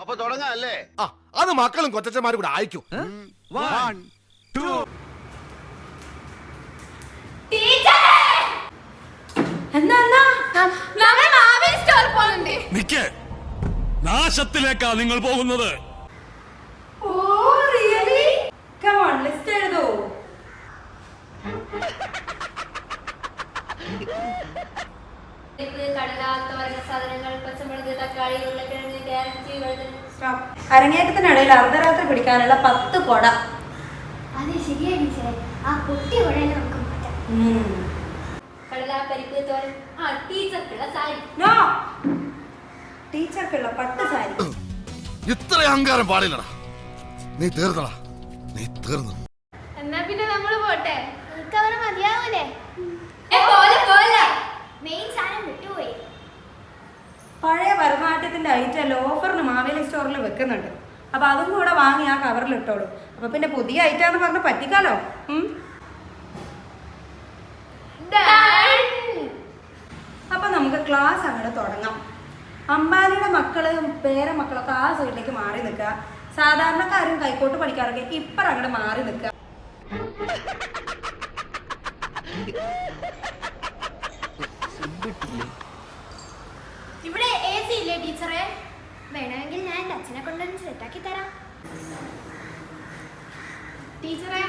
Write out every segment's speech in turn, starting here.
അപ്പൊ തുടങ്ങാല്ലേ? അത് മക്കളും കൊച്ചന്മാരും കൂടെ അയക്കും. നാശത്തിലേക്കാ നിങ്ങൾ പോകുന്നത്. അരങ്ങേറ്റത്തിനിടയിൽ അർദ്ധരാത്രി പിടിക്കാനുള്ള 10 കൊട. അതെ ശരിയായി ടീച്ചറെ. ആ പൊട്ടി കൊടയിൽ നമുക്ക് മാറ്റാം. കടലാപ്പരിപ്പ് തോരൻ. ടീച്ചർക്കുള്ള സാരി. ടീച്ചർക്കുള്ള 10 സാരി. ഇത്ര അഹങ്കാരം പാടില്ലടാ. നീ തീർന്നടാ, നീ തീർന്നു. എന്നാ പിന്നെ നമ്മള് പോട്ടെ. അവര് മതിയാവൂലേ? മെയിൻ സാധനം വിട്ടുപോയി. പഴയ ഭരതനാട്യത്തിന്റെ ഐറ്റം ഓഫറിന് മാവേലി സ്റ്റോറിൽ വെക്കുന്നുണ്ട്. അപ്പൊ അതും കൂടെ വാങ്ങി ആ കവറിൽ ഇട്ടോളൂ. അപ്പൊ പിന്നെ പുതിയ ഐറ്റാന്ന് പറഞ്ഞ് പറ്റിക്കാലോ. അപ്പൊ നമുക്ക് ക്ലാസ് അങ്ങോട്ട് തുടങ്ങാം. അമ്പാലിയുടെ മക്കളും പേരമക്കളൊക്കെ ആ സൈഡിലേക്ക് മാറി നിൽക്കുക. സാധാരണക്കാരും കൈക്കോട്ട് പഠിക്കാറൊക്കെ ഇപ്പറ അങ്ങോട്ട് മാറി നിൽക്കുക. ഇവിടെ AC ഇല്ലേ ടീച്ചറെ? വേണമെങ്കിൽ ഞാൻ എൻ്റെ അച്ഛനെ കൊണ്ടൊന്ന് സെറ്റാക്കി തരാം. ടീച്ചറെ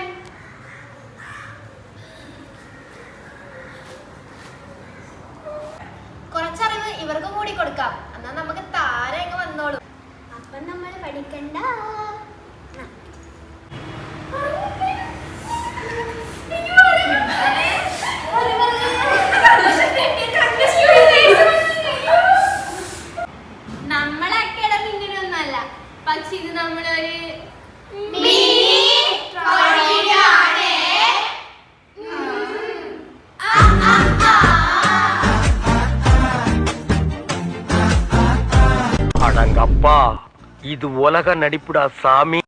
കുറച്ചറിവ് ഇവർക്കും കൂടി കൊടുക്കാം. എന്നാ നമുക്ക് താരം ഇങ്ങ് വന്നോളൂ. അപ്പം നമ്മൾ പഠിക്കണ്ട. നമ്മളെ അക്കാഡമി ഇങ്ങനെയൊന്നല്ല, പക്ഷെ ഇത് നമ്മളൊരു அடங்கப்பா, இது உலக நடிப்புடா சாமி.